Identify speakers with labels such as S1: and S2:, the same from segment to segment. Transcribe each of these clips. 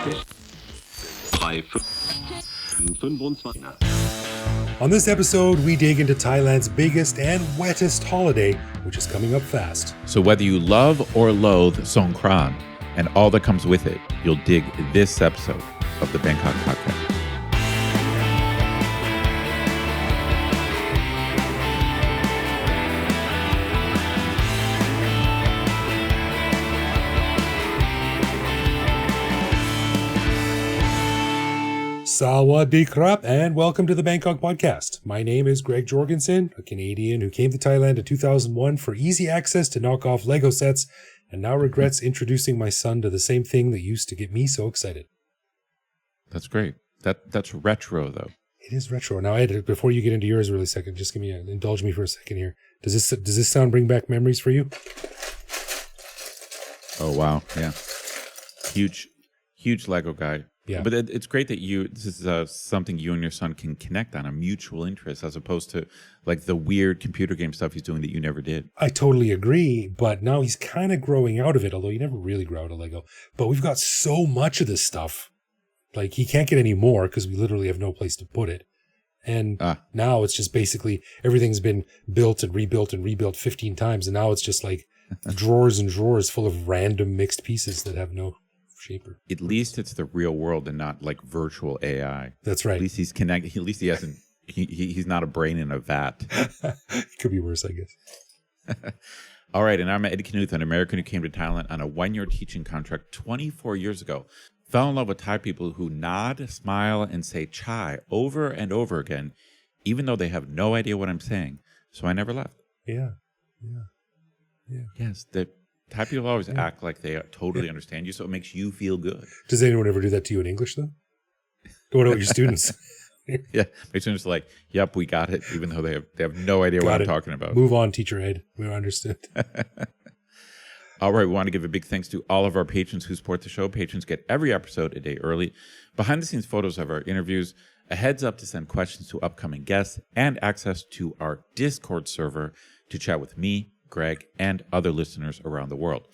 S1: On this episode, we dig into Thailand's biggest and wettest holiday, which is coming up fast.
S2: So whether you love or loathe Songkran and all that comes with it, you'll dig this episode of the Bangkok Podcast.
S1: Sawadee krap, and welcome to the Bangkok Podcast. My name is Greg Jorgensen, a Canadian who came to Thailand in 2001 for easy access to knockoff Lego sets, and now regrets introducing my son to the same thing that used to get me so excited.
S2: That's great. That's retro, though.
S1: It is retro. Now, Ed, before you get into yours really second, just indulge me for a second here. Does this sound bring back memories for you?
S2: Oh, wow. Yeah. Huge Lego guy.
S1: Yeah.
S2: But it's great that this is something you and your son can connect on, a mutual interest, as opposed to like the weird computer game stuff he's doing that you never did.
S1: I totally agree, but now he's kind of growing out of it, although you never really grow out of Lego. But we've got so much of this stuff. Like, he can't get any more because we literally have no place to put it. And now it's just basically everything's been built and rebuilt 15 times. And now it's just like drawers and drawers full of random mixed pieces that have no shaper.
S2: At least it's the real world and not like virtual AI.
S1: That's right.
S2: At least he's connected. At least he hasn't. He's not a brain in a vat.
S1: Could be worse, I guess.
S2: All right, and I'm Eddie Knuth, an American who came to Thailand on a one-year teaching contract 24 years ago. Fell in love with Thai people who nod, smile, and say chai over and over again, even though they have no idea what I'm saying. So I never left.
S1: Yeah.
S2: Yes, Thai people always act like they totally understand you, so it makes you feel good.
S1: Does anyone ever do that to you in English, though? What about your students?
S2: Yeah, my students are like, yep, we got it, even though they have no idea what I'm talking about.
S1: Move on, teacher Ed. We understood.
S2: All right, we want to give a big thanks to all of our patrons who support the show. Patrons get every episode a day early, behind-the-scenes photos of our interviews, a heads up to send questions to upcoming guests, and access to our Discord server to chat with me, Greg, and other listeners around the world.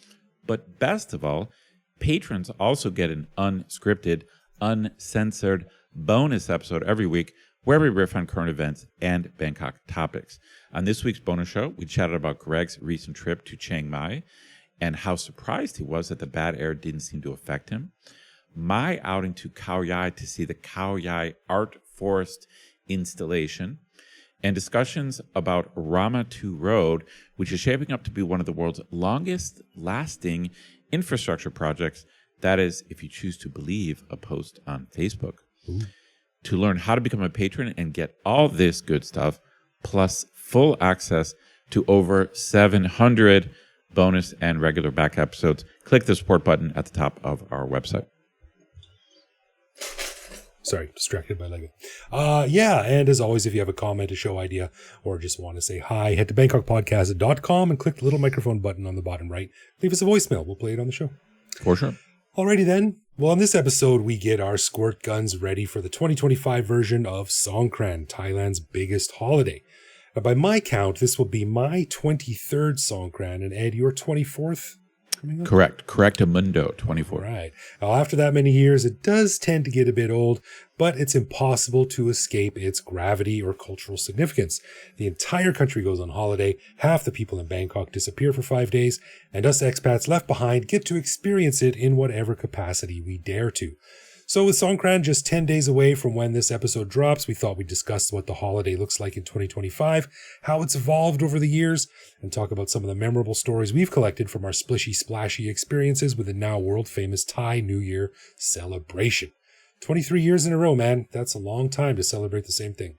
S2: But best of all, patrons also get an unscripted, uncensored bonus episode every week where we riff on current events and Bangkok topics. On this week's bonus show, we chatted about Greg's recent trip to Chiang Mai and how surprised he was that the bad air didn't seem to affect him, my outing to Khao Yai to see the Khao Yai art forest installation, and discussions about Rama 2 Road, which is shaping up to be one of the world's longest lasting infrastructure projects. That is, if you choose to believe a post on Facebook. Ooh. To learn how to become a patron and get all this good stuff, plus full access to over 700 bonus and regular back episodes, click the support button at the top of our website.
S1: Sorry, distracted by Lego. And as always, if you have a comment, a show idea, or just want to say hi, head to bangkokpodcast.com and click the little microphone button on the bottom right. Leave us a voicemail. We'll play it on the show.
S2: For sure.
S1: Alrighty then. Well, on this episode, we get our squirt guns ready for the 2025 version of Songkran, Thailand's biggest holiday. Now, by my count, this will be my 23rd Songkran, and Ed, your 24th?
S2: Correct. Mundo 24.
S1: Right. Now, after that many years, it does tend to get a bit old, but it's impossible to escape its gravity or cultural significance. The entire country goes on holiday, half the people in Bangkok disappear for 5 days, and us expats left behind get to experience it in whatever capacity we dare to. So with Songkran just 10 days away from when this episode drops, we thought we'd discuss what the holiday looks like in 2025, how it's evolved over the years, and talk about some of the memorable stories we've collected from our splishy-splashy experiences with the now world-famous Thai New Year celebration. 23 years in a row, man. That's a long time to celebrate the same thing.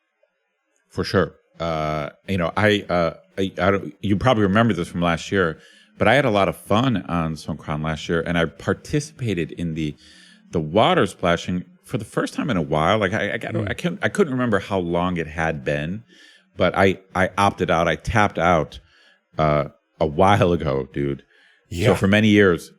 S2: For sure. You probably remember this from last year, but I had a lot of fun on Songkran last year, and I participated in the water splashing for the first time in a while. Like I couldn't remember how long it had been, but I opted out. I tapped out a while ago, dude. Yeah. So for many years,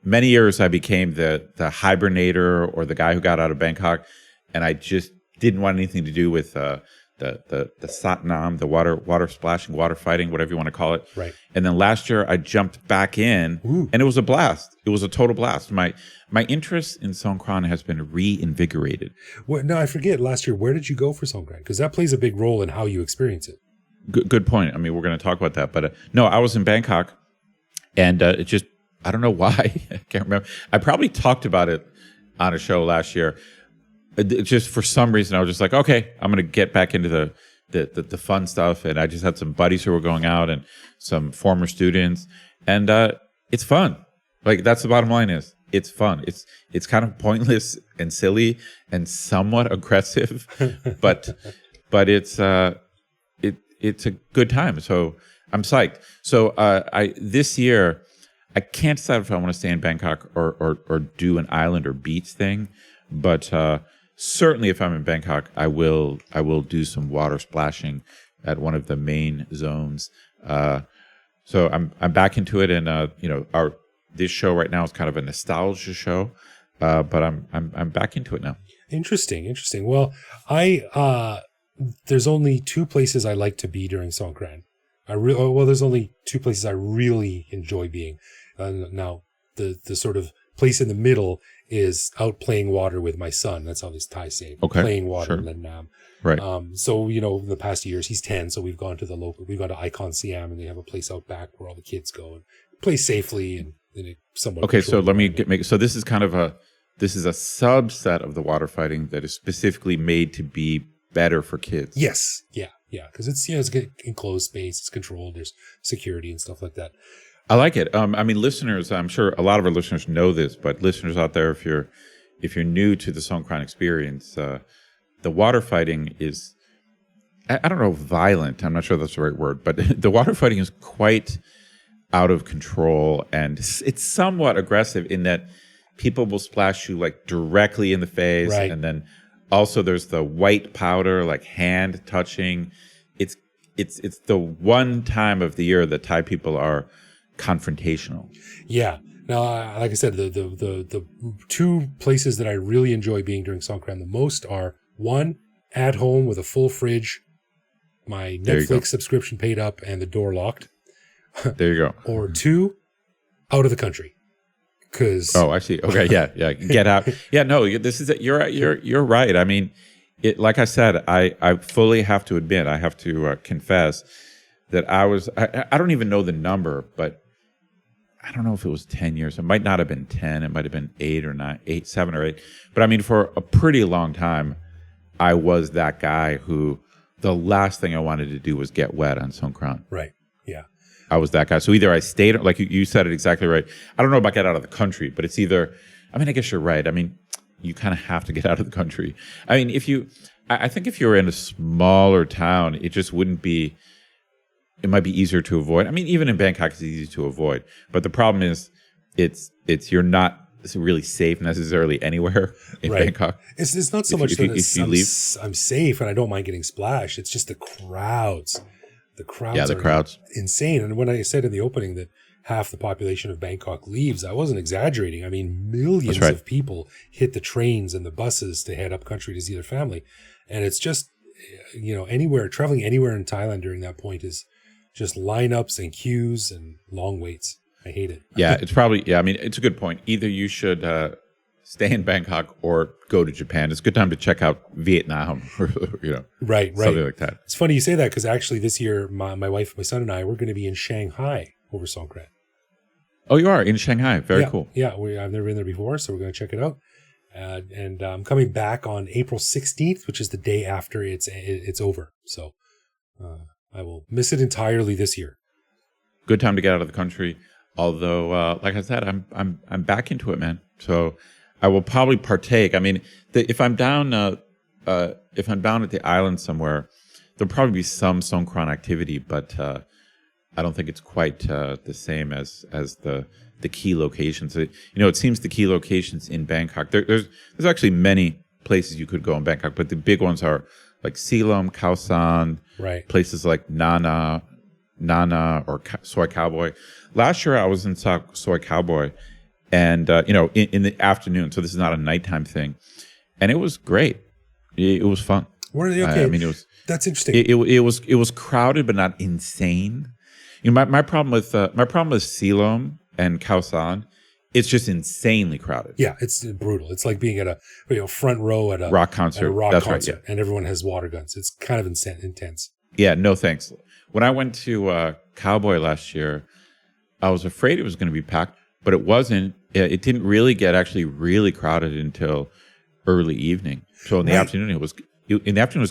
S2: I became the hibernator or the guy who got out of Bangkok, and I just didn't want anything to do with the the Satnam, the water splashing, water fighting, whatever you want to call it.
S1: Right.
S2: And then last year I jumped back in, and it was a blast. It was a total blast. My interest in Songkran has been reinvigorated.
S1: Well, no, I forget. Last year, where did you go for Songkran? Because that plays a big role in how you experience it.
S2: Good point. I mean, we're going to talk about that, but no, I was in Bangkok, and it just, I don't know why. I can't remember. I probably talked about it on a show last year. Just for some reason, I was just like, okay, I'm going to get back into the fun stuff. And I just had some buddies who were going out and some former students, and it's fun. Like, that's the bottom line is it's fun. It's kind of pointless and silly and somewhat aggressive, but it's a good time. So I'm psyched. So this year, I can't decide if I want to stay in Bangkok or do an island or beach thing, but certainly if I'm in Bangkok, I will do some water splashing at one of the main zones. So I'm back into it, and this show right now is kind of a nostalgia show, but I'm back into it now. Interesting.
S1: Well, there's only two places I like to be during Songkran. There's only two places I really enjoy being. Now, the sort of place in the middle is out playing water with my son. That's how this Thai say it.
S2: Okay,
S1: playing water
S2: sure.
S1: in Nam.
S2: Right.
S1: So, in the past years, he's 10, so we've gone to Icon Siam, and they have a place out back where all the kids go and play safely and somewhat.
S2: Okay, so let me so this is kind of a subset of the water fighting that is specifically made to be better for kids.
S1: Yes. Yeah. Because it's an enclosed space, it's controlled, there's security and stuff like that.
S2: I like it. I mean, listeners, I'm sure a lot of our listeners know this, but listeners out there, if you're new to the Songkran experience, the water fighting is, I don't know, violent. I'm not sure that's the right word, but the water fighting is quite out of control, and it's somewhat aggressive in that people will splash you like directly in the face,
S1: right.
S2: And then also there's the white powder, like hand touching. It's the one time of the year that Thai people are confrontational.
S1: Yeah. Now, like I said, the two places that I really enjoy being during Songkran the most are, one, at home with a full fridge, my Netflix subscription paid up, and the door locked.
S2: There you go.
S1: Or two, out of the country.
S2: I see. Okay, yeah, get out. Yeah, no, this is it. You're right. I mean, like I said, I fully have to admit, I have to confess that I don't even know the number, but I don't know if it was 10 years. It might not have been 10. It might have been 7 or 8. But I mean, for a pretty long time, I was that guy who the last thing I wanted to do was get wet on Songkran.
S1: Right. Yeah.
S2: I was that guy. So either I stayed, like you said it exactly right. I don't know about get out of the country, but it's either, I mean, I guess you're right. I mean, you kind of have to get out of the country. I mean, I think if you were in a smaller town, it just wouldn't be, it might be easier to avoid. I mean, even in Bangkok, it's easy to avoid. But the problem is, you're not really safe necessarily anywhere in Bangkok.
S1: It's not so much that I'm safe and I don't mind getting splashed. It's just the crowds. The crowds are insane. And when I said in the opening that half the population of Bangkok leaves, I wasn't exaggerating. I mean, millions of people hit the trains and the buses to head up country to see their family. And it's just, traveling anywhere in Thailand during that point is just lineups and queues and long waits. I hate it.
S2: Yeah, it's probably, I mean, it's a good point. Either you should stay in Bangkok or go to Japan. It's a good time to check out Vietnam or,
S1: right.
S2: something like that.
S1: It's funny you say that because actually this year, my wife, my son and I, we're going to be in Shanghai over Songkran.
S2: Oh, you are in Shanghai. Very cool.
S1: Yeah, I've never been there before, so we're going to check it out. And I'm coming back on April 16th, which is the day after it's over. So I will miss it entirely this year.
S2: Good time to get out of the country. Although, like I said, I'm back into it, man. So I will probably partake. I mean, if I'm down at the island somewhere, there'll probably be some Songkran activity, but I don't think it's quite the same as the key locations. It seems the key locations in Bangkok. There's actually many places you could go in Bangkok, but the big ones are like Silom, Khao San, places like Nana or Soy Cowboy. Last year I was in Soy Cowboy, and in the afternoon. So this is not a nighttime thing, and it was great. It was fun.
S1: Okay,
S2: I mean,
S1: that's interesting.
S2: it was crowded, but not insane. You know, my problem with Silom and Khao San, it's just insanely crowded.
S1: Yeah, it's brutal. It's like being at a front row at a
S2: rock concert.
S1: at a rock
S2: That's
S1: concert,
S2: right, yeah.
S1: and everyone has water guns. It's kind of intense.
S2: Yeah, no thanks. When I went to Cowboy last year, I was afraid it was going to be packed, but it wasn't. It didn't really get actually really crowded until early evening. So in the afternoon, it was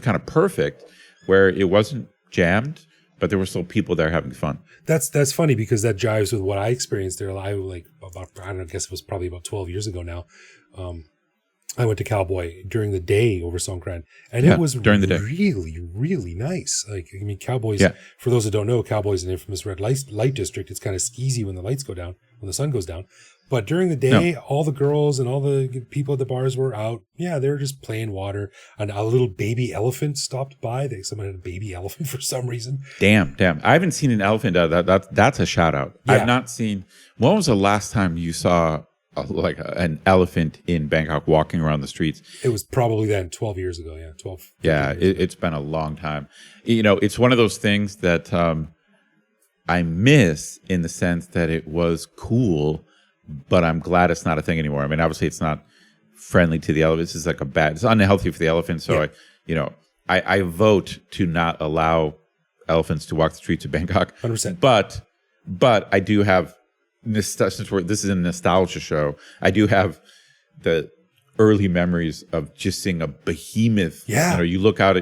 S2: kind of perfect, where it wasn't jammed, but there were still people there having fun.
S1: That's funny because that jives with what I experienced there. I guess it was probably about 12 years ago now. I went to Cowboy during the day over Songkran, and it was
S2: during the day.
S1: Really, really nice. Like, I mean, Cowboy's, for those that don't know, Cowboy's an infamous red light district. It's kind of skeezy when the lights go down, when the sun goes down. But during the day, all the girls and all the people at the bars were out. Yeah, they were just playing water. And a little baby elephant stopped by. Someone had a baby elephant for some reason.
S2: Damn. I haven't seen an elephant. That's a shout out.
S1: Yeah.
S2: I've not seen. When was the last time you saw an elephant in Bangkok walking around the streets?
S1: It was probably then 12 years ago. Yeah, 12.
S2: Yeah, it's been a long time. You know, it's one of those things that I miss in the sense that it was cool, but I'm glad it's not a thing anymore. I mean, obviously it's not friendly to the elephants. It's like it's unhealthy for the elephants. So I vote to not allow elephants to walk the streets of Bangkok.
S1: 100%.
S2: But I do have, since this is a nostalgia show, I do have the early memories of just seeing a behemoth.
S1: Yeah.
S2: You know, you look out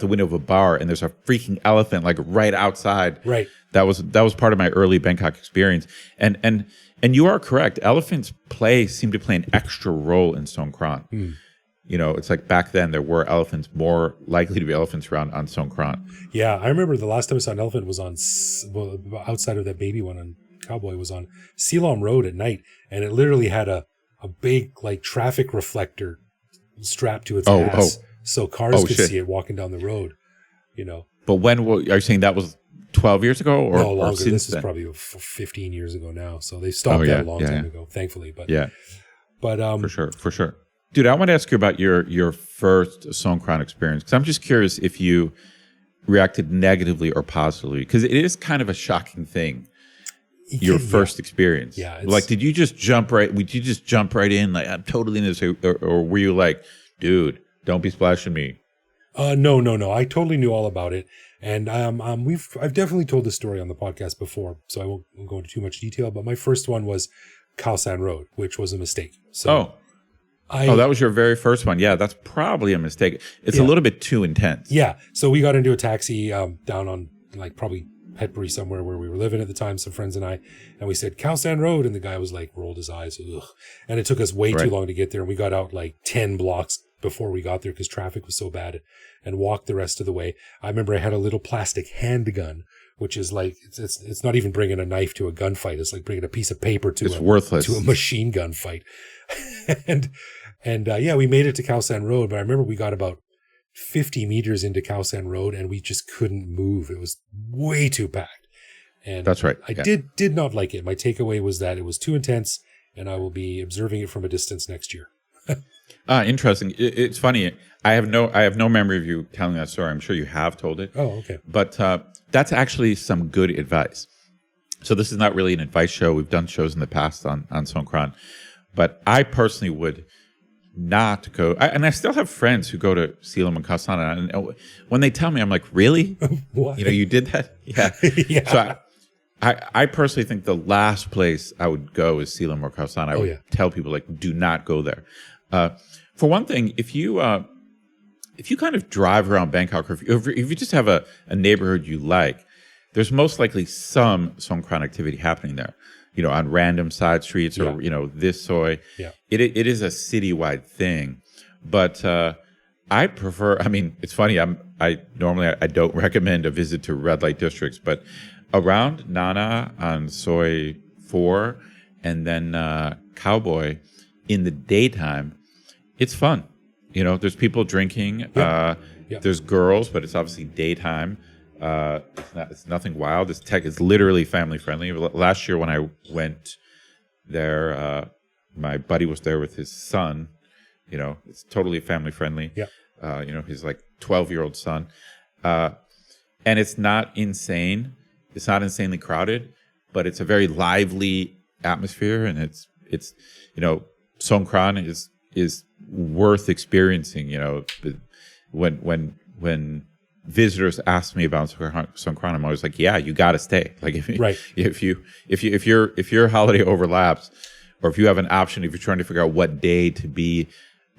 S2: the window of a bar and there's a freaking elephant like right outside.
S1: Right.
S2: That was part of my early Bangkok experience. And you are correct. Elephants seem to play an extra role in Songkran. You know, it's like back then there were elephants, more likely to be elephants around on Songkran.
S1: Yeah, I remember the last time I saw an elephant was outside of that baby one on Cowboy was on Silom Road at night, and it literally had a big like traffic reflector strapped to its ass, so cars could see it walking down the road. You know. But
S2: when are you saying that was 12 years ago or
S1: no, longer?
S2: Since
S1: this is
S2: then?
S1: probably 15 years ago now. So they stopped that a long time ago, thankfully. But for
S2: sure. Dude, I want to ask you about your first Songkran experience, because I'm just curious if you reacted negatively or positively, because it is kind of a shocking thing. Your first experience.
S1: Yeah.
S2: Like, did you just jump right in? Like, I'm totally in this, or were you like, dude, don't be splashing me?
S1: No. I totally knew all about it. And I've definitely told this story on the podcast before, so I won't go into too much detail. But my first one was Khao San Road, which was a mistake. So that was your very first one. Yeah, that's probably a mistake. It's a little bit too intense. Yeah. So we got into a taxi down on like probably Petbury somewhere where we were living at the time, some friends and I, and we said Khao San Road, and the guy was like rolled his eyes. Ugh. And it took us way too long to get there, and we got out like 10 blocks before we got there because traffic was so bad, and walked the rest of the way. I remember I had a little plastic handgun, which is like it's not even bringing a knife to a gunfight. It's like bringing a piece of paper to
S2: worthless
S1: to a machine gun fight. and we made it to Khao San Road, but I remember we got about 50 meters into Khao San Road and we just couldn't move. It was way too packed. And
S2: that's right.
S1: I did not like it. My takeaway was that it was too intense, and I will be observing it from a distance next year.
S2: Interesting. It's funny. I have no memory of you telling that story. I'm sure you have told it.
S1: Oh, okay.
S2: But that's actually some good advice. So this is not really an advice show. We've done shows in the past on Songkran, but I personally would not go. And I still have friends who go to Silom and Khao San, and when they tell me, I'm like, really?
S1: What?
S2: You know, you did that? Yeah.
S1: Yeah.
S2: So I personally think the last place I would go is Silom or Khao San. I would tell people, like, do not go there. For one thing, if you kind of drive around Bangkok, or if you just have a neighborhood you like, there's most likely some Songkran activity happening there. You know, on random side streets or, this soy.
S1: Yeah.
S2: It is a citywide thing. But I prefer, I mean, it's funny, I normally don't recommend a visit to red light districts, but around Nana on Soy 4 and then Cowboy in the daytime, it's fun. You know, there's people drinking, there's girls, but it's obviously daytime. It's nothing wild. It's literally family friendly. Last year when I went there, my buddy was there with his son. You know, it's totally family friendly.
S1: Yeah.
S2: His like 12-year-old son. And it's not insane. It's not insanely crowded, but it's a very lively atmosphere, and it's Songkran is worth experiencing. When visitors ask me about Songkran, I'm always like, yeah, you got to stay. Like if your holiday overlaps, or if you have an option, if you're trying to figure out what day to be,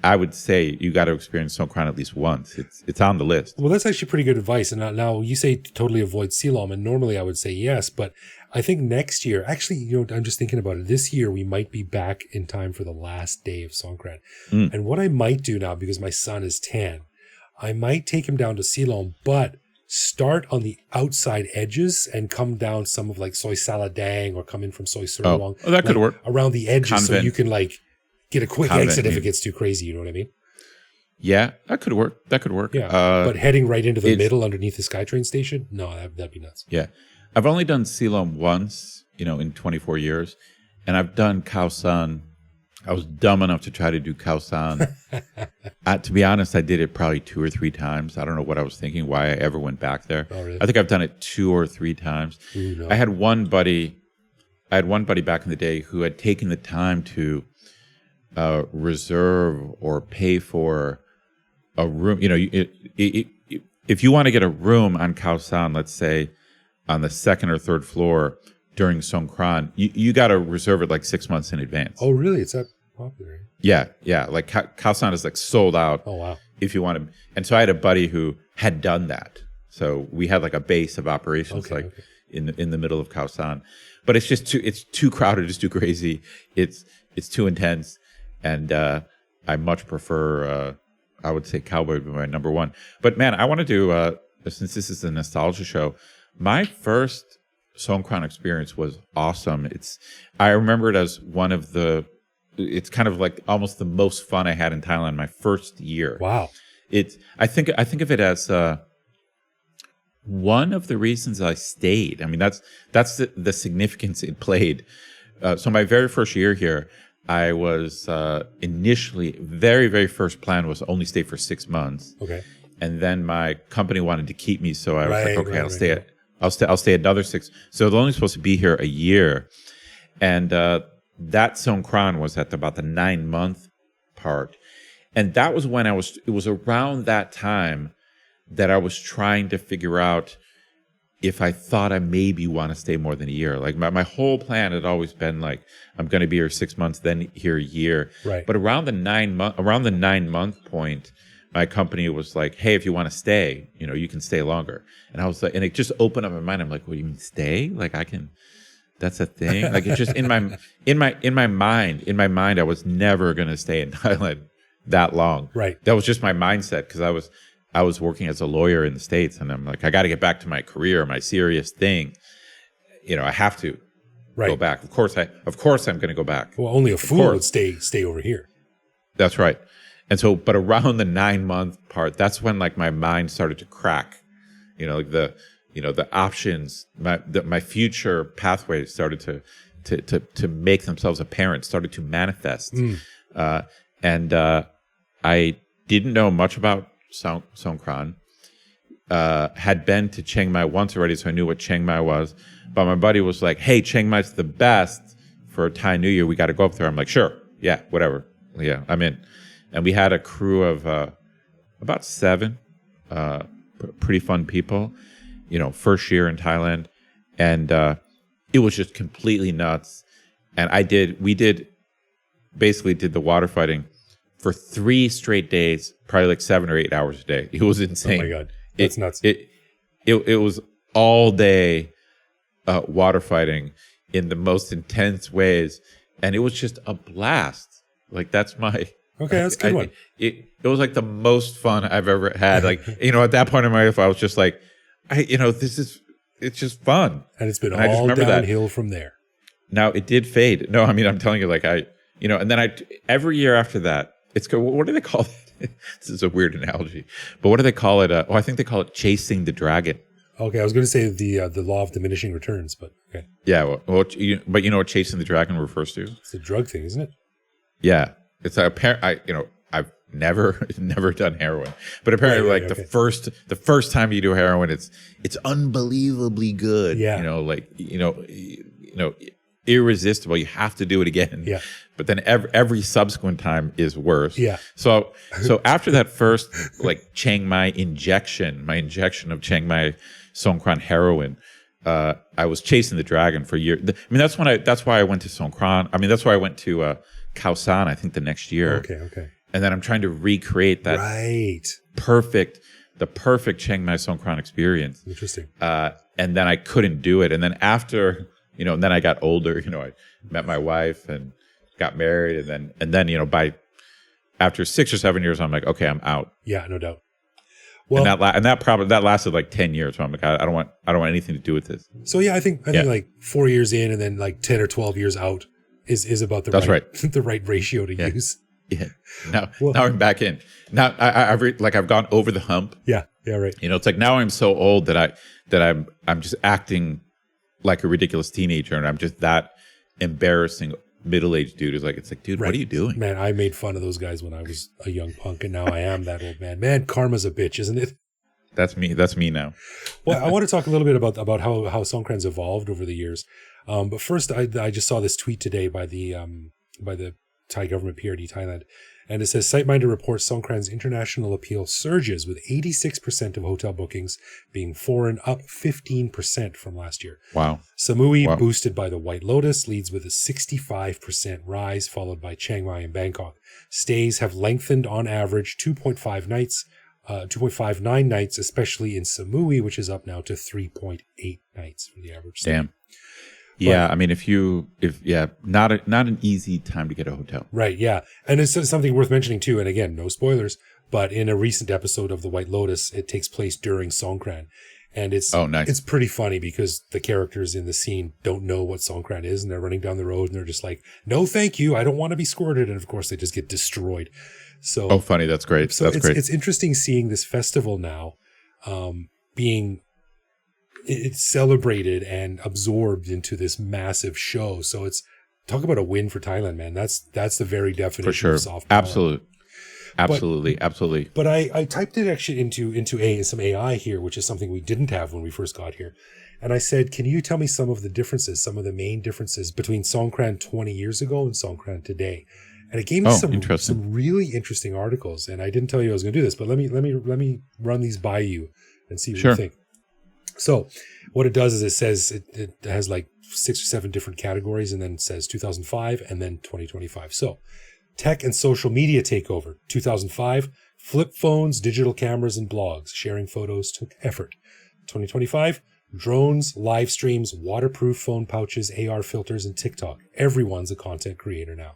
S2: I would say you got to experience Songkran at least once. It's on the list.
S1: Well, that's actually pretty good advice. And now you say to totally avoid Silom, and normally I would say yes, but I think next year, actually, I'm just thinking about it. This year we might be back in time for the last day of Songkran. And what I might do now, because my son is 10, I might take him down to Silom, but start on the outside edges and come down some of like Soi Saladang, or come in from Soi Surawang.
S2: Oh, that could work.
S1: Around the edges,
S2: Convent.
S1: so you can like get a quick exit if it gets too crazy. You know what I mean?
S2: Yeah, that could work. Yeah,
S1: but heading right into the middle underneath the SkyTrain station, no, that'd be nuts.
S2: Yeah, I've only done Silom once, in 24 years, and I've done Khao San. I was dumb enough to try to do Khao San. To be honest, I did it probably 2 or 3 times. I don't know what I was thinking, why I ever went back there.
S1: Oh, really?
S2: I think I've done it 2 or 3 times.
S1: Ooh, no.
S2: I had one buddy back in the day who had taken the time to reserve or pay for a room. If you want to get a room on Khao San, let's say on the 2nd or 3rd floor during Songkran, you got to reserve it like 6 months in advance.
S1: Oh, really? It's that popular?
S2: Yeah. Like Khao San is like sold out.
S1: Oh, wow.
S2: If you want to. And so I had a buddy who had done that. So we had like a base of operations in the middle of Khao San. But it's just too crowded, it's too crazy. It's too intense. And I much prefer, I would say Cowboy would be my number one. But man, I want to do, since this is a nostalgia show, my first Songkran experience was awesome. I remember it as it's kind of like almost the most fun I had in Thailand my first year.
S1: Wow.
S2: I think of it as one of the reasons I stayed. I mean, that's the significance it played. So my very first year here, I was initially, very, very first plan was only stay for 6 months. Okay. And then my company wanted to keep me, so I was like, okay, I'll stay another 6. So they're only supposed to be here a year. And that Songkran was at about the 9-month part. And that was when it was around that time that I was trying to figure out if I thought I maybe want to stay more than a year. Like my whole plan had always been like, I'm going to be here 6 months, then here a year. Right. But around the 9-month point, my company was like, hey, if you want to stay, you can stay longer. And I was like, and it just opened up my mind. I'm like, what do you mean stay? Like that's a thing. Like it's just in my mind, I was never going to stay in Thailand that long. Right. That was just my mindset, because I was working as a lawyer in the States, and I'm like, I got to get back to my career, my serious thing. I have to go back. Of course I'm going to go back.
S1: Well, only a fool would stay over here.
S2: That's right. And so, but around the 9-month part, that's when like my mind started to crack. Like the options, my future pathways started to make themselves apparent, started to manifest. And I didn't know much about Songkran. Had been to Chiang Mai once already, so I knew what Chiang Mai was. But my buddy was like, hey, Chiang Mai's the best for Thai New Year. We got to go up there. I'm like, sure. Yeah, whatever. Yeah, I'm in. And we had a crew of about 7 pretty fun people, first year in Thailand. And it was just completely nuts. And we basically did the water fighting for 3 straight days, probably like 7 or 8 hours a day. It was insane.
S1: Oh my God. That's nuts.
S2: It was all day water fighting in the most intense ways. And it was just a blast. Like that's my...
S1: Okay, that's a good one.
S2: It was like the most fun I've ever had. Like, at that point in my life, I was just like, it's just fun.
S1: And it's been all downhill from there.
S2: Now, it did fade. No, I mean, I'm telling you, like and then every year after that, what do they call it? This is a weird analogy, but what do they call it? I think they call it chasing the dragon.
S1: Okay, I was going to say the law of diminishing returns, but okay.
S2: Yeah, but you know what chasing the dragon refers to?
S1: It's a drug thing, isn't it?
S2: Yeah. It's apparent. never done heroin, but apparently
S1: Right,
S2: the first time you do heroin, it's unbelievably good.
S1: Yeah.
S2: Irresistible. You have to do it again.
S1: Yeah.
S2: But then every subsequent time is worse.
S1: Yeah.
S2: So after that first like Chiang Mai injection, my injection of Chiang Mai Songkran heroin, I was chasing the dragon for years. I mean, that's why I went to Songkran. I mean, that's why I went to Khao San, I think the next year.
S1: Okay.
S2: And then I'm trying to recreate that the perfect Chiang Mai Songkran experience.
S1: Interesting.
S2: And then I couldn't do it. And then after, and then I got older, I met my wife and got married. And then, after 6 or 7 years, I'm like, okay, I'm out.
S1: Yeah, no doubt. Well,
S2: and that lasted like 10 years. So I'm like, I don't want anything to do with this.
S1: So yeah, I think like 4 years in and then like 10 or 12 years out is about the right ratio to use.
S2: Yeah. Now I'm back in. Now I've gone over the hump.
S1: Yeah. Yeah. Right.
S2: It's like now I'm so old that I'm just acting like a ridiculous teenager, and I'm just that embarrassing middle-aged dude. It's like, dude, what are you doing?
S1: Man, I made fun of those guys when I was a young punk, and now I am that old man. Man, karma's a bitch, isn't it?
S2: That's me now.
S1: Well, I want to talk a little bit about how Songkran's evolved over the years. But first, I just saw this tweet today by the Thai government, PRD Thailand, and it says SiteMinder reports Songkran's international appeal surges with 86% of hotel bookings being foreign, up 15% from last year.
S2: Wow.
S1: Samui, boosted by the White Lotus, leads with a 65% rise, followed by Chiang Mai and Bangkok. Stays have lengthened on average 2.59 nights, especially in Samui, which is up now to 3.8 nights for the average stay.
S2: Damn. Yeah, I mean, not an easy time to get a hotel.
S1: Right, yeah. And it's something worth mentioning too, and again, no spoilers, but in a recent episode of The White Lotus, it takes place during Songkran. And it's It's pretty funny because the characters in the scene don't know what Songkran is, and they're running down the road and they're just like, no, thank you, I don't want to be squirted. And of course, they just get destroyed. So
S2: funny, that's great.
S1: So it's interesting seeing this festival now being it's celebrated and absorbed into this massive show. So it's talk about a win for Thailand, man. That's the very definition
S2: for sure.
S1: of soft power.
S2: Absolutely.
S1: But I typed it actually into some AI here, which is something we didn't have when we first got here. And I said, can you tell me some of the main differences between Songkran 20 years ago and Songkran today? And it gave me some really interesting articles. And I didn't tell you I was going to do this, but let me run these by you and see what you think. So what it does is it says it has like 6 or 7 different categories, and then it says 2005 and then 2025. So tech and social media takeover. 2005, flip phones, digital cameras, and blogs. Sharing photos took effort. 2025, drones, live streams, waterproof phone pouches, AR filters, and TikTok. Everyone's a content creator now.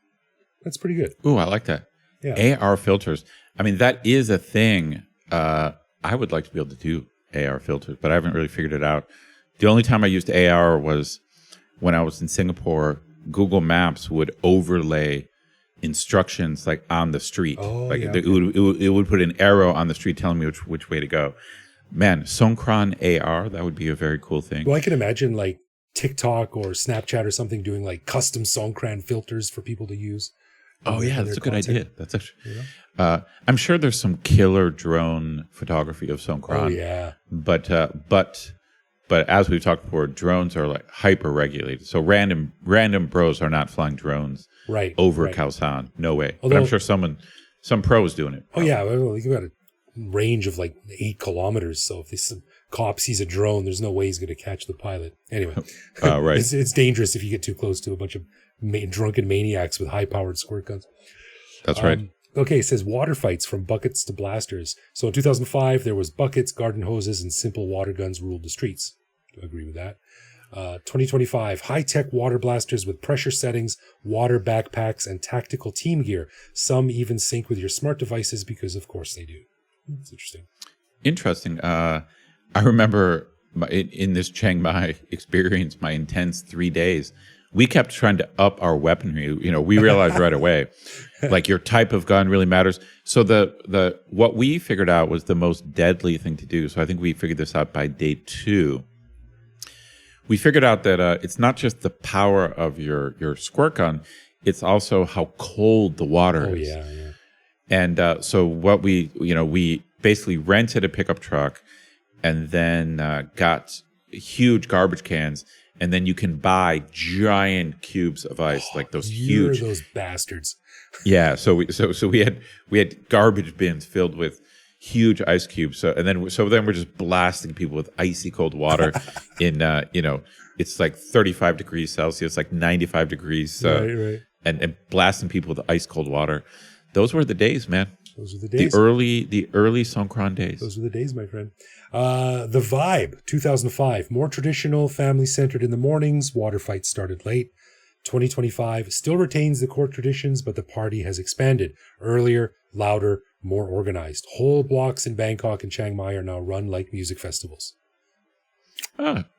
S1: That's pretty good.
S2: Ooh, I like that. Yeah. AR filters. I mean, that is a thing. I would like to be able to do AR filters, but I haven't really figured it out. The only time I used AR was when I was in Singapore. Google Maps would overlay instructions like on the street. It would put an arrow on the street telling me which way to go. Man, Songkran AR, that would be a very cool thing.
S1: Well, I can imagine like TikTok or Snapchat or something doing like custom Songkran filters for people to use.
S2: Oh yeah, that's a good idea. That's actually. I'm sure there's some killer drone photography of Songkran.
S1: Oh yeah.
S2: But as we've talked before, drones are like hyper regulated. So random bros are not flying drones over Khao San. No way. Although, but I'm sure some pro is doing it.
S1: Probably. Oh yeah, well, you got a range of like 8 kilometers. So if some cop sees a drone, there's no way he's going to catch the pilot. Anyway,
S2: right.
S1: It's dangerous if you get too close to a bunch of drunken maniacs with high-powered squirt guns.
S2: That's right.
S1: Okay, it says water fights from buckets to blasters. So in 2005, there was buckets, garden hoses, and simple water guns ruled the streets. I agree with that. 2025, high-tech water blasters with pressure settings, water backpacks, and tactical team gear. Some even sync with your smart devices because, of course, they do. It's interesting.
S2: I remember in this Chiang Mai experience, my intense 3 days, we kept trying to up our weaponry. We realized right away, like your type of gun really matters. So the what we figured out was the most deadly thing to do. So I think we figured this out by day 2. We figured out that it's not just the power of your squirt gun; it's also how cold the water is.
S1: Yeah.
S2: And so what we basically rented a pickup truck and then got huge garbage cans. And then you can buy giant cubes of ice, like those huge.
S1: Those bastards.
S2: Yeah. So we had garbage bins filled with huge ice cubes. So then we're just blasting people with icy cold water in it's like 35 degrees Celsius, like 95 degrees.
S1: Right.
S2: And blasting people with ice cold water. Those were the days, man.
S1: Those were the days.
S2: The early Songkran days.
S1: Those were the days, my friend. The Vibe, 2005. More traditional, family-centered in the mornings. Water fights started late. 2025 still retains the core traditions, but the party has expanded. Earlier, louder, more organized. Whole blocks in Bangkok and Chiang Mai are now run like music festivals.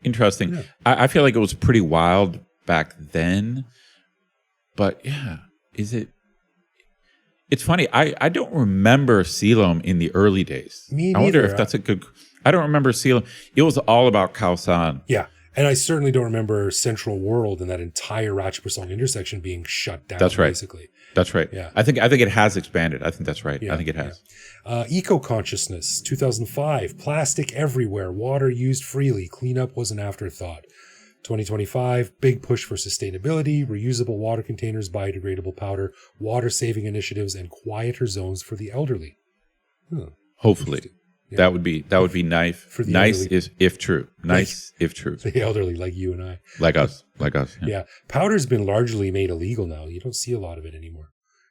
S2: Interesting.
S1: Yeah.
S2: I feel like it was pretty wild back then. But yeah, it's funny. I don't remember Silom in the early days.
S1: Me
S2: I wonder
S1: neither.
S2: if that's a good. I don't remember Silom. It was all about Khao San.
S1: Yeah. And I certainly don't remember Central World and that entire Ratchaprasong intersection being shut down.
S2: That's right.
S1: Basically.
S2: That's right.
S1: Yeah.
S2: I think it has expanded. I think that's right.
S1: Yeah,
S2: I think it has.
S1: Yeah. Eco-consciousness, 2005. Plastic everywhere. Water used freely. Cleanup was an afterthought. 2025, big push for sustainability, reusable water containers, biodegradable powder, water-saving initiatives, and quieter zones for the elderly.
S2: Hopefully.
S1: Yeah.
S2: That would be nice.
S1: For the
S2: nice
S1: elderly.
S2: is if true. Nice if true.
S1: The elderly, like you and I.
S2: Like us.
S1: Yeah. Powder's been largely made illegal now. You don't see a lot of it anymore.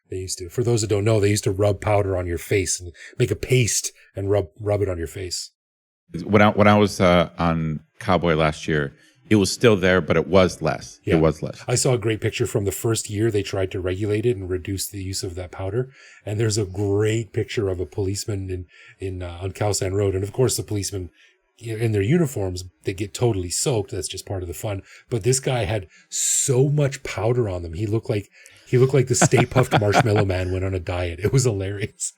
S1: They used to. For those that don't know, they used to rub powder on your face and make a paste and rub it on your face.
S2: When I was on Cowboy last year, it was still there, but it was less.
S1: Yeah.
S2: It was less.
S1: I saw a great picture from the first year they tried to regulate it and reduce the use of that powder. And there's a great picture of a policeman on Khao San Road. And of course, the policemen in their uniforms, they get totally soaked. That's just part of the fun. But this guy had so much powder on them. He looked like the Stay Puft Marshmallow Man went on a diet. It was hilarious.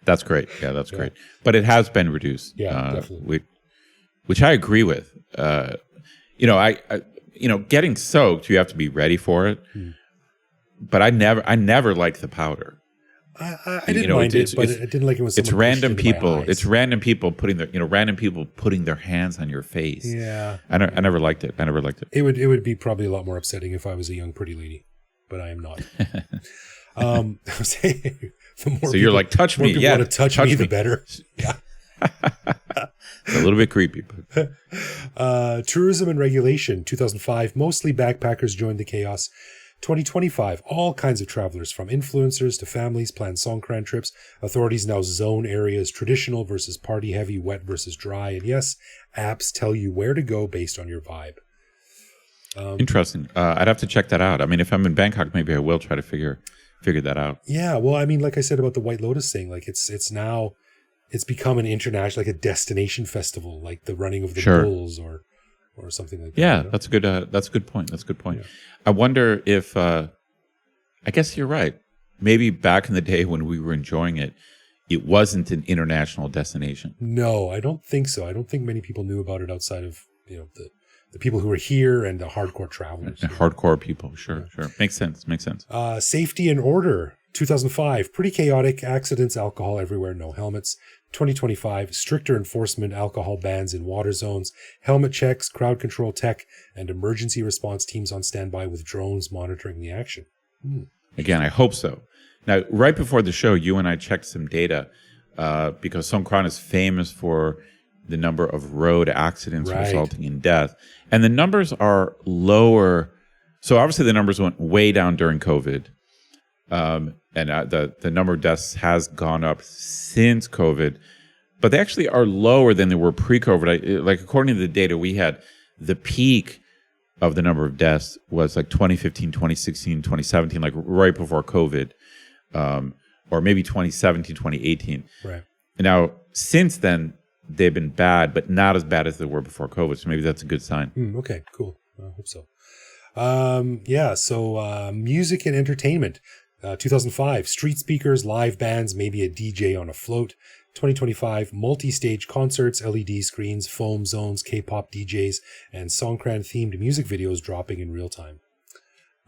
S2: That's great. Yeah, that's great. But it has been reduced.
S1: Yeah, definitely.
S2: Which I agree with. Getting soaked, you have to be ready for it. But I never liked the powder.
S1: I didn't mind it, but I didn't like it when someone
S2: it's random
S1: pushed it into my
S2: people.
S1: eyes.
S2: It's random people putting their hands on your face.
S1: Yeah,
S2: I never liked it.
S1: It would be probably a lot more upsetting if I was a young pretty lady, but I am not.
S2: So you're like, touch me.
S1: Yeah, want to touch me, the better. Yeah.
S2: It's a little bit creepy.
S1: But. Tourism and regulation, 2005. Mostly backpackers joined the chaos. 2025. All kinds of travelers, from influencers to families, plan Songkran trips. Authorities now zone areas traditional versus party heavy, wet versus dry. And yes, apps tell you where to go based on your vibe.
S2: Interesting. I'd have to check that out. I mean, if I'm in Bangkok, maybe I will try to figure that out.
S1: Yeah. Well, I mean, like I said about the White Lotus thing, like it's become an international, like a destination festival, like the running of the bulls or something like that.
S2: Yeah, that's a good point. Yeah. I wonder if, I guess you're right. Maybe back in the day when we were enjoying it, it wasn't an international destination.
S1: No, I don't think so. I don't think many people knew about it outside of, the people who were here and the hardcore travelers.
S2: Hardcore people. Sure. Makes sense.
S1: Safety and order. 2005, pretty chaotic. Accidents, alcohol everywhere, no helmets. 2025, stricter enforcement, alcohol bans in water zones, helmet checks, crowd control tech, and emergency response teams on standby with drones monitoring the action.
S2: Again, I hope so. Now, right before the show, you and I checked some data because Songkran is famous for the number of road accidents resulting in death. And the numbers are lower. So obviously the numbers went way down during COVID. And the number of deaths has gone up since COVID, but they actually are lower than they were pre-COVID. Like according to the data we had, the peak of the number of deaths was like 2015, 2016, 2017, like right before COVID, or maybe 2017, 2018.
S1: Right.
S2: And now since then they've been bad, but not as bad as they were before COVID. So maybe that's a good sign.
S1: Okay, cool. I hope so. So music and entertainment. 2005, street speakers, live bands, maybe a DJ on a float. 2025, multi-stage concerts, LED screens, foam zones, K-pop DJs, and Songkran-themed music videos dropping in real time.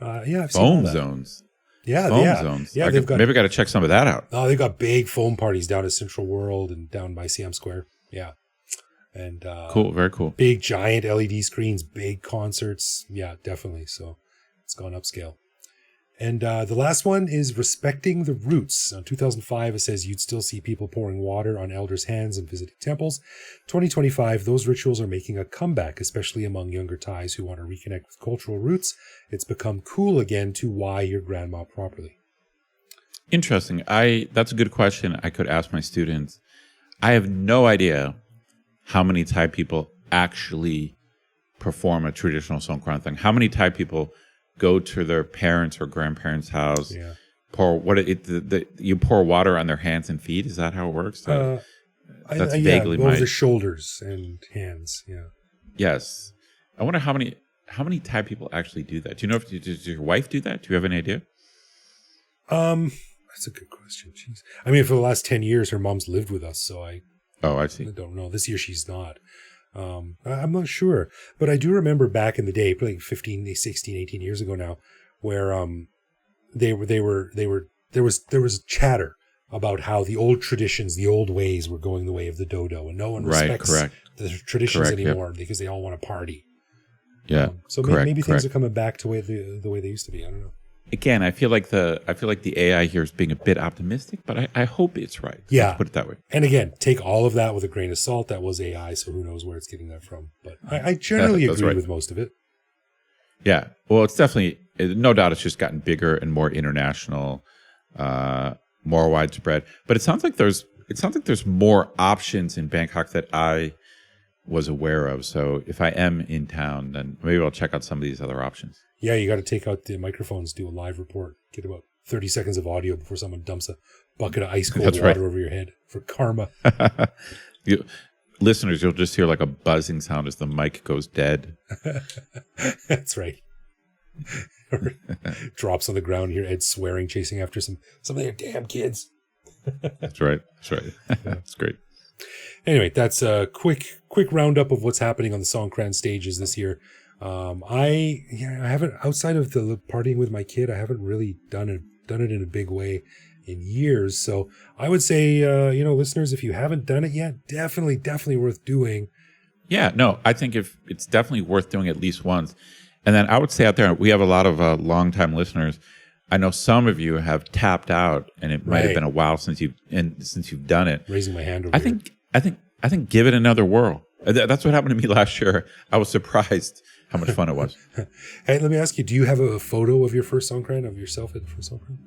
S1: I've seen all
S2: Foam
S1: that.
S2: zones. Foam zones.
S1: Yeah,
S2: Maybe I got to check some of that out.
S1: Oh, they've got big foam parties down at Central World and down by Siam Square. Yeah. And
S2: Cool, very cool.
S1: big giant LED screens, big concerts. Yeah, definitely. So it's gone upscale. And the last one is respecting the roots. On 2005, it says you'd still see people pouring water on elders' hands and visiting temples. 2025, those rituals are making a comeback, especially among younger Thais who want to reconnect with cultural roots. It's become cool again to why your grandma properly.
S2: Interesting. That's a good question I could ask my students. I have no idea how many Thai people actually perform a traditional Songkran thing. How many Thai people go to their parents' or grandparents' house, you pour water on their hands and feet? Is that how it works? That's vaguely
S1: over the shoulders and hands. Yeah.
S2: Yes. I wonder how many Thai people actually do that. Do you know does your wife do that? Do you have any idea?
S1: That's a good question. Jeez. I mean, for the last 10 years, her mom's lived with us, so I
S2: see.
S1: I don't know. This year she's not. I'm not sure, but I do remember back in the day, probably 15, 16, 18 years ago now, where there was chatter about how the old traditions, the old ways were going the way of the dodo, and no one respects the traditions anymore because they all want to party.
S2: Yeah.
S1: So maybe things are coming back to the way they used to be. I don't know.
S2: Again, I feel like the AI here is being a bit optimistic, but I hope it's right.
S1: Yeah.
S2: Let's put it that way.
S1: And again, take all of that with a grain of salt. That was AI, so who knows where it's getting that from. But I generally agree with most of it.
S2: Yeah. Well, it's definitely, no doubt it's just gotten bigger and more international, more widespread. But it sounds like there's more options in Bangkok that I was aware of. So if I am in town, then maybe I'll check out some of these other options.
S1: Yeah, you got to take out the microphones, do a live report, get about 30 seconds of audio before someone dumps a bucket of ice cold water over your head for karma.
S2: Listeners, you'll just hear like a buzzing sound as the mic goes dead.
S1: That's right. Or drops on the ground, hear Ed swearing, chasing after some of their damn kids.
S2: That's right. That's great.
S1: Anyway, that's a quick roundup of what's happening on the Songkran stages this year. I haven't, outside of the partying with my kid, I haven't really done it in a big way in years. So I would say, listeners, if you haven't done it yet, definitely worth doing.
S2: Yeah, no, I think it's definitely worth doing at least once. And then I would say out there, we have a lot of longtime listeners. I know some of you have tapped out, and it might have been a while since you've done it.
S1: Raising my hand over here.
S2: I think give it another whirl. That's what happened to me last year. I was surprised how much fun it was.
S1: Hey, let me ask you, do you have a photo of your first Songkran, of yourself at the first Songkran?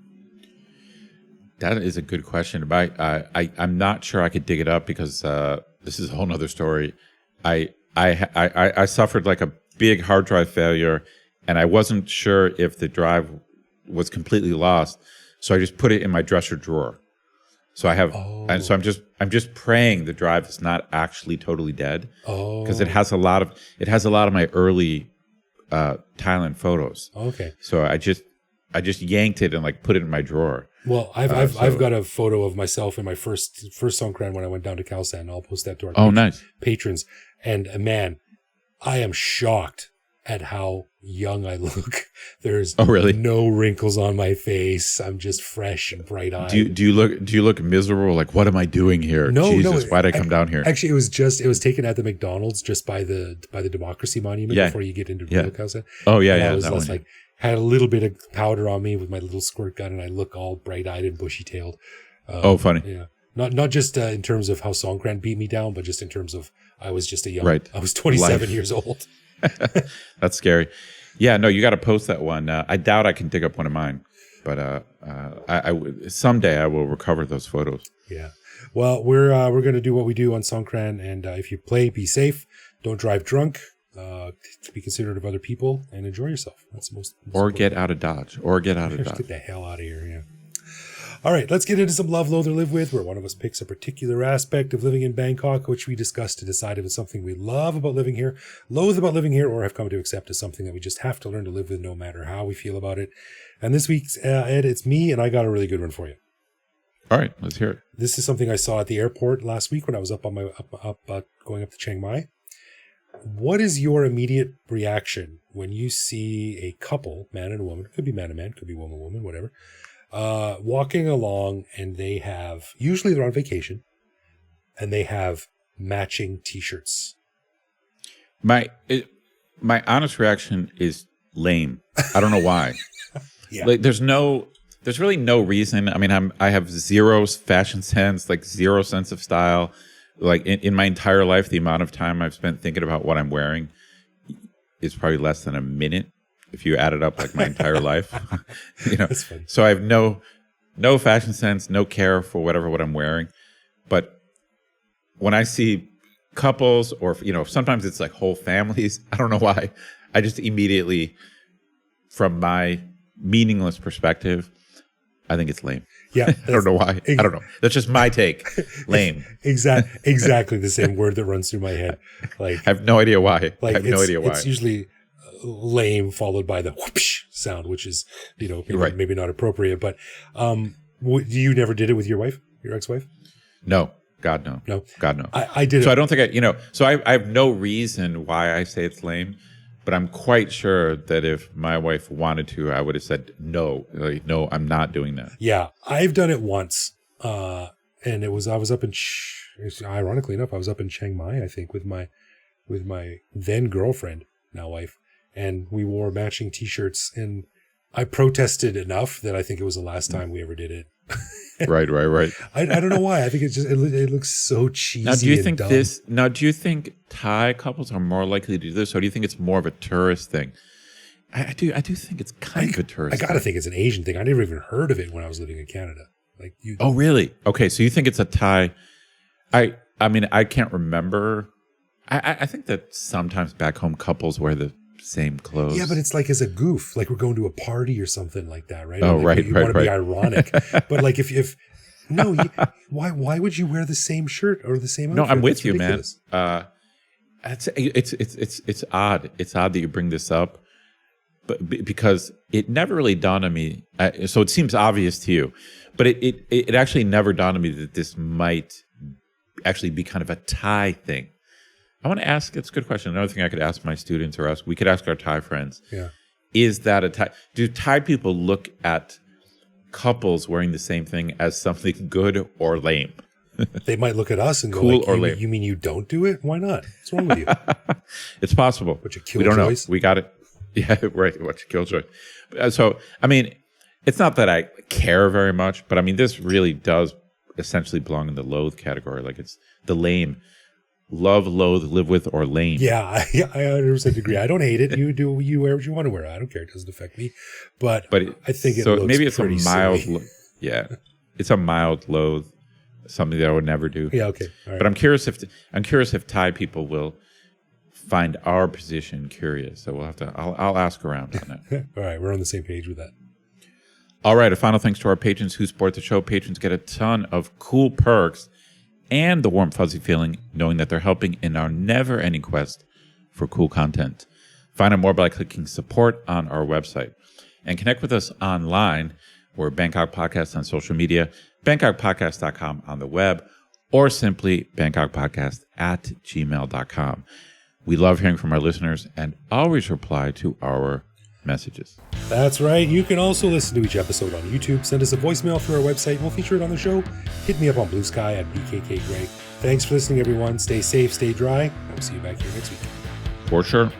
S2: That is a good question. But I'm not sure I could dig it up because this is a whole nother story. I suffered like a big hard drive failure, and I wasn't sure if the drive was completely lost. So I just put it in my dresser drawer. So I have, and so I'm just praying the drive is not actually totally dead, because it has a lot of my early Thailand photos.
S1: Okay.
S2: So I just yanked it and like put it in my drawer.
S1: Well, I've got a photo of myself in my first Songkran when I went down to Khao San. I'll post that to our patrons. And man, I am shocked at how young I look. There's no wrinkles on my face. I'm just fresh and bright eyed.
S2: Do you look miserable? Like, what am I doing here?
S1: No,
S2: Jesus, why'd I come down here?
S1: Actually, it was taken at the McDonald's just by the Democracy Monument before you get into real Khao San.
S2: Oh yeah,
S1: I was like, had a little bit of powder on me with my little squirt gun, and I look all bright eyed and bushy tailed.
S2: Funny.
S1: Yeah. Not just in terms of how Songkran beat me down, but just in terms of I was just a young.
S2: Right.
S1: I was 27 years old.
S2: That's scary. Yeah, no, you got to post that one. I doubt I can dig up one of mine, but someday I will recover those photos.
S1: Yeah. Well, we're going to do what we do on Songkran, and if you play, be safe. Don't drive drunk. Be considerate of other people and enjoy yourself. That's the most important.
S2: Get out of Dodge.
S1: Get the hell out of here. Yeah. All right, let's get into some love, loathe, or live with, where one of us picks a particular aspect of living in Bangkok, which we discuss to decide if it's something we love about living here, loathe about living here, or have come to accept as something that we just have to learn to live with no matter how we feel about it. And this week's, Ed, it's me, and I got a really good one for you.
S2: All right, let's hear it.
S1: This is something I saw at the airport last week when I was up on my going up to Chiang Mai. what is your immediate reaction when you see a couple, man and a woman, could be man and man, could be woman, woman, whatever, walking along, and they have, usually they're on vacation, and they have matching t-shirts?
S2: My honest reaction is lame. I don't know why.
S1: Yeah.
S2: Like, there's really no reason. I mean, I have zero fashion sense, like zero sense of style. Like in my entire life, the amount of time I've spent thinking about what I'm wearing is probably less than a minute if you add it up, like my entire life. You know,
S1: That's funny.
S2: so I have no fashion sense, no care for what I'm wearing. But when I see couples, or sometimes it's like whole families, I don't know why, I just immediately, from my meaningless perspective, I think it's lame.
S1: Yeah.
S2: I don't know why. I don't know. That's just my take. Lame.
S1: Exactly the same word that runs through my head. Like,
S2: I have no idea why.
S1: like
S2: I have no idea why.
S1: It's usually lame followed by the whoosh sound, which is,
S2: Right.
S1: maybe not appropriate. But you never did it with your wife, your ex-wife?
S2: No. God, no.
S1: No.
S2: God, no.
S1: I did it.
S2: So I don't think so I have no reason why I say it's lame, but I'm quite sure that if my wife wanted to, I would have said no. Like, no, I'm not doing that.
S1: Yeah, I've done it once. And I was up in, ironically enough, I was up in Chiang Mai, I think, with my then girlfriend, now wife. And we wore matching t-shirts, and I protested enough that I think it was the last time we ever did it.
S2: Right.
S1: I don't know why. I think it's just, it looks so cheesy.
S2: Now, do you
S1: and
S2: think
S1: dumb.
S2: do you think Thai couples are more likely to do this, or do you think it's more of a tourist thing? I do think it's kind of a tourist
S1: I gotta think it's an Asian thing. I never even heard of it when I was living in Canada. Like you.
S2: Oh, really? Okay, so you think it's a Thai? I mean, I can't remember. I think that sometimes back home couples wear the same clothes.
S1: Yeah, but it's like as a goof, like we're going to a party or something like that, right?
S2: Oh,
S1: Like
S2: right,
S1: You
S2: right,
S1: want to be
S2: right.
S1: ironic, but like if no, why would you wear the same shirt or the same?
S2: No,
S1: outfit?
S2: I'm with
S1: That's
S2: you,
S1: ridiculous.
S2: man. It's odd. It's odd that you bring this up, but because it never really dawned on me. So it seems obvious to you, but it actually never dawned on me that this might actually be kind of a Thai thing. I want to ask. It's a good question. Another thing I could ask my students, or we could ask our Thai friends.
S1: Yeah.
S2: Is that a Thai? Do Thai people look at couples wearing the same thing as something good or lame?
S1: They might look at us and go,
S2: Cool
S1: like,
S2: or
S1: you,
S2: lame?
S1: you mean you don't do it? Why not? What's wrong with you?
S2: It's possible.
S1: Bunch of
S2: We don't know.
S1: killjoys.
S2: We got it. Yeah, right. Bunch of killjoy. So, I mean, it's not that I care very much, but I mean, this really does essentially belong in the loathe category. Like, it's the lame. Love, loathe, live with, or lame.
S1: Yeah, I 100% agree. I don't hate it. You wear what you want to wear. I don't care. It doesn't affect me. But I think it
S2: so
S1: looks
S2: maybe it's a
S1: pretty
S2: mild.
S1: silly.
S2: Yeah, it's a mild loathe. Something that I would never do.
S1: Yeah. Okay. All right.
S2: But I'm curious if Thai people will find our position curious. So we'll have to. I'll ask around on it.
S1: All right. We're on the same page with that.
S2: All right. A final thanks to our patrons who support the show. Patrons get a ton of cool perks and the warm, fuzzy feeling knowing that they're helping in our never-ending quest for cool content. Find out more by clicking support on our website. And connect with us online. We're Bangkok Podcast on social media, BangkokPodcast.com on the web, or simply BangkokPodcast@gmail.com. We love hearing from our listeners and always reply to our messages.
S1: That's right. You can also listen to each episode on YouTube. Send us a voicemail through our website. We'll feature it on the show. Hit me up on Blue Sky at BKK Gray. Thanks for listening, everyone. Stay safe, stay dry. I'll see you back here next week.
S2: For sure.